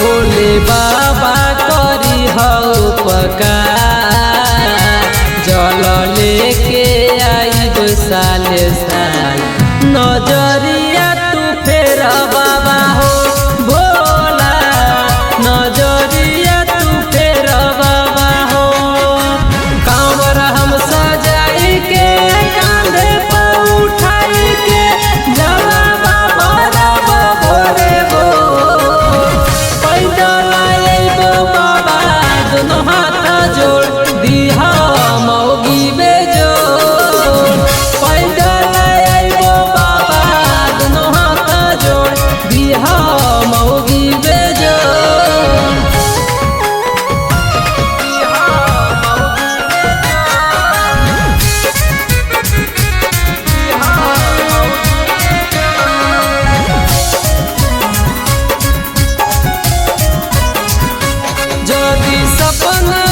भोले बाबा करी हऊ पकार जल लेके आइब साले साल नजरिया तू फेर बाबा हो भोला नजरिया तू फेर बाबा हो कांवर हम सजाई के कांधे पर उठाई के जला बाबा रब भोरे भो पैदल आइबो बाबा दोनों हाथ जोड़ दिहा मौगी बेजोड़ पैदल आइबो बाबा दोनों हाथ जोड़ दिहा मौगी बेजोड़ जदि सपना